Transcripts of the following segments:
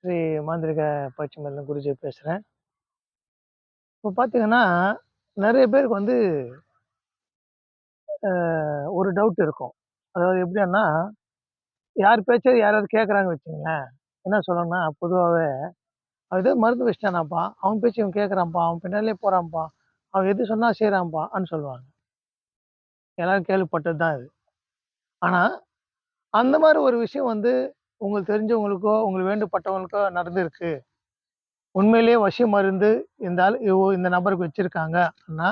ஸ்ரீ மாந்திரிக பயிற்சி மையம் குருஜி பேசுறேன். இப்போ பார்த்தீங்கன்னா, நெறைய பேருக்கு வந்து ஒரு டவுட் இருக்கும். அதாவது எப்படின்னா, யார் பேச்சாவது யாராவது கேட்குறாங்கன்னு வச்சுக்கங்களேன், என்ன சொல்லணும்னா பொதுவாவே, "அவன் ஏதோ மருந்து வச்சுட்டானாம்ப்பா, அவன் பேச்ச இவன் கேட்குறான்ப்பா, அவன் பின்னாடியே போறான்ப்பா, அவன் எது சொன்னா செய்றான்ப்பான்னு" சொல்லுவாங்க. எல்லாரும் கேள்விப்பட்டது தான் இது. ஆனா, அந்த மாரி ஒரு விஷயம் வந்து உங்களுக்கு தெரிஞ்சவங்களுக்கோ, உங்களுக்கு வேண்டப்பட்டவங்களுக்கோ நடந்திருக்கு. உண்மையிலேயே வசிய மருந்து இந்த ஆளு இந்த நபருக்கு வச்சிருக்காங்க அப்டின்னா,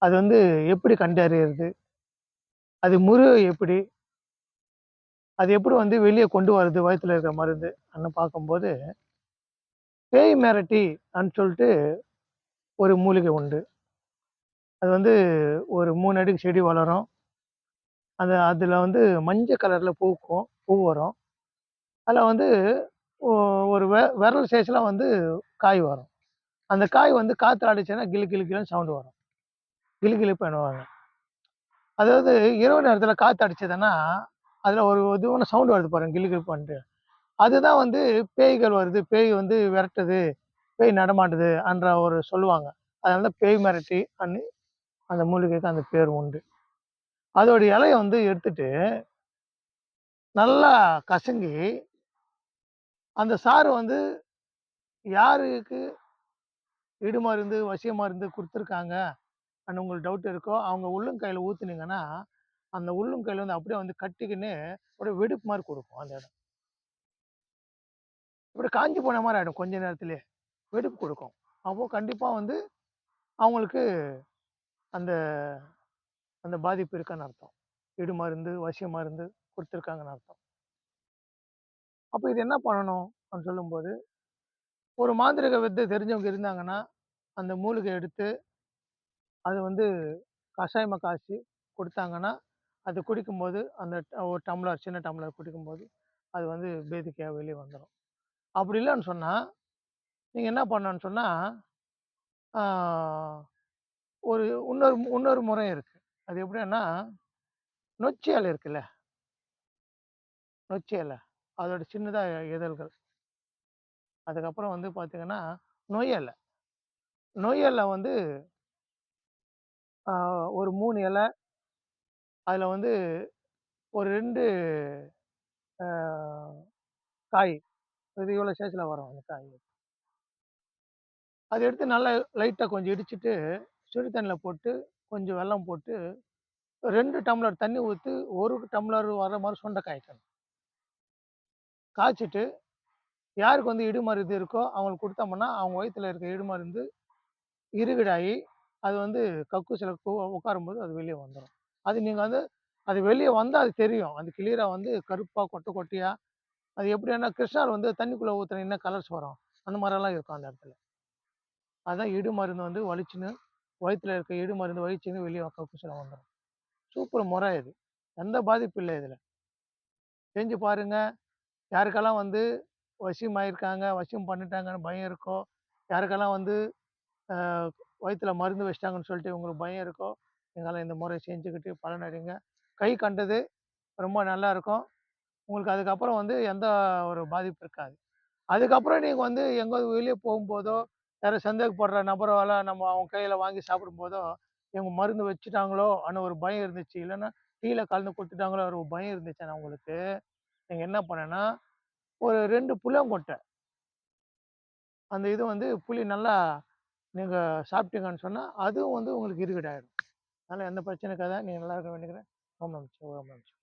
அது வந்து எப்படி கண்டறியறது? அது முறிவு எப்படி? அது எப்படி வந்து வெளிய கொண்டு வரது வயித்துல இருக்கிற மருந்து? அன்னு பார்க்கும்போது, பேய் மிரட்டி சொல்ட்டு ஒரு மூலிகை உண்டு. அது வந்து ஒரு 3 அடிக்கு செடி வளரும். அதுல வந்து மஞ்ச கலர்ல பூக்கும். பூ வரும். அதுல வந்து ஒ ஒரு விரல் சைஸ்ல வந்து காய் வரும். அந்த காய் வந்து காத்துல அடிச்சதுன்னா கிளு கிளு கிளுன்னு சவுண்ட் வரும். கிலுகிலுப்புன்னுவாங்க. அதாவது இரவு நேரத்துல காத்து அடிச்சதுன்னா, அதுல ஒரு இதுவான சவுண்ட் வருது பாருங்க கிலுகிலுப்பான்ட்டு. அதுதான் வந்து பேய்கள் வருது, பேய் வந்து விரட்டுது, பேய் நடமாடுது ஒரு சொல்லுவாங்க. அதனால தான் பேய் மிரட்டி அந்த மூலிகைக்கு அந்த பேர் உண்டு. அதோட இலைய வந்து எடுத்துட்டு, நல்லா கசங்கி, அந்த சாறு வந்து யாருக்கு இடு மருந்து, வசிய மருந்து குடுத்துருக்காங்க உங்களுக்கு டவுட் இருக்கோ, அவங்க உள்ளங்கையில ஊத்துனீங்கன்னா, அந்த உள்ளங்கையில வந்து அப்படியே வந்து கட்டிக்கின்னு, அப்படியே வெடிப்பு மாரி குடுக்கும் அந்த இடம். அப்படியே காய்ஞ்சு போன மாரி ஆயிடும் கொஞ்ச நேரத்திலேயே. வெடிப்பு குடுக்கும். அப்போ கண்டிப்பா வந்து அவங்களுக்கு அந்த அந்த பாதிப்பு இருக்குன்னு அர்த்தம். இடு மருந்து, வசிய மருந்து குடுத்துருக்காங்கன்னு அர்த்தம். அப்ப இது என்ன பண்ணணும்? அப்படின்னு சொல்லும்போது, ஒரு மாந்திரீக வித்தை தெரிஞ்சவங்க இருந்தாங்கன்னா, அந்த மூலிகை எடுத்து, அத வந்து கஷாயமா காய்ச்சி குடுத்தாங்கன்னா, அது குடிக்கும்போது அந்த ஒரு டம்ளர் சின்ன டம்ளர் குடிக்கும்போது, அது வந்து பேதிக்கையா வெளிய வந்துரும். அப்படி இல்லன்னு சொன்னா, நீங்க என்ன பண்ணணும்னு சொன்னா, ஆ ஒரு இன்னொரு முறை இருக்கு. அது எப்படின்னா, நொச்சி இலை இருக்குல்ல, நொச்சி இலை. அதோட சின்னதா இதழ்கள். அதுக்கப்புறம் வந்து பார்த்தீங்கன்னா, நொய் இலை. நொய் இலை வந்து ஆ ஒரு 3 இலை, அதுல வந்து ஒரு 2 ஆ காய். இது இவ்வளோ சைஸ்ல வரும் அந்த காய். அத எடுத்து நல்லா லைட்டா கொஞ்சம் இடிச்சுட்டு, சுடு தண்ணீல போட்டு, கொஞ்சம் வெல்லம் போட்டு, 2 டம்ளர் தண்ணி ஊத்தி, 1 டம்ளர் வர மாரி சுண்ட காய்ச்சணும். காய்ச்சிட்டு, யாருக்கு வந்து இடுமருது இருக்கோ, அவங்களுக்கு குடுத்தோம்ன்னா, அவங்க வயித்துல இருக்க இடுமருந்து இருவிடாயி, அது வந்து கக்கூசில உட்காரும்போது அது வெளிய வந்துரும். அது நீங்க வந்து அது வெளிய வந்தா அது தெரியும். அது கிளியரா வந்து கருப்பா, கொட்டையா, அது எப்படின்னா கிருஷ்ணார் வந்து தண்ணிக்குள்ள ஊத்துனா என்ன கலர்ஸ் வரும்? அந்த மாரியெல்லாம் இருக்கும் அந்த இடத்துல. அதான் இடுமருந்து வந்து வலிச்சுன்னு, வயித்துல இருக்க இடுமருந்து வலிச்சுன்னு வெளிய கக்கூசில வந்துரும். சூப்பர் முறை இது. எந்த பாதிப்பும் இல்ல இதுல. செஞ்சு பாருங்க. யாருக்கெல்லாம் வந்து வசியம் ஆயிருக்காங்க, வசியம் பண்ணிட்டாங்கன்னு பயம் இருக்கோ, யாருக்கெல்லாம் வந்து அ வயித்துல மருந்து வச்சுட்டாங்கன்னு சொல்லிட்டு உங்களுக்கு பயம் இருக்கோ, நீங்கலாம் இந்த முறை செஞ்சுக்கிட்டு பலனடைங்க. கை கண்டது ரொம்ப நல்லா இருக்கும். உங்களுக்கு அதுக்கப்புறம் வந்து எந்த ஒரு பாதிப்பும் இருக்காது. அதுக்கப்புறம் நீங்க வந்து எங்கோ வெளிய போகும்போதோ, யாரோ சந்தேகப்படுற நபரால நம்ம அவங்க கையில வாங்கி சாப்பிடும்போதோ, இவங்க மருந்து வச்சுட்டாங்களோ ஒரு பயம் இருந்துச்சு. இல்லன்னா டீல கலந்து குடுத்துட்டாங்களோ ஒரு பயம் இருந்துச்சுன்னா உங்களுக்கு, நீங்க என்ன பண்ணணும்னா, ஒரு 2 புளியங்கொட்டை, அந்த இது வந்து புளி நல்லா நீங்க சாப்பிட்டீங்கன்னு சொன்னா, அதுவும் வந்து உங்களுக்கு இருகுடாயிடும். அதனால எந்த பிரச்சனையும் இருக்காது. நீங்க நல்லா இருக்க வேண்டிக்கிறேன். ஓம் நம சிவாய. ஓம் நம சிவாய.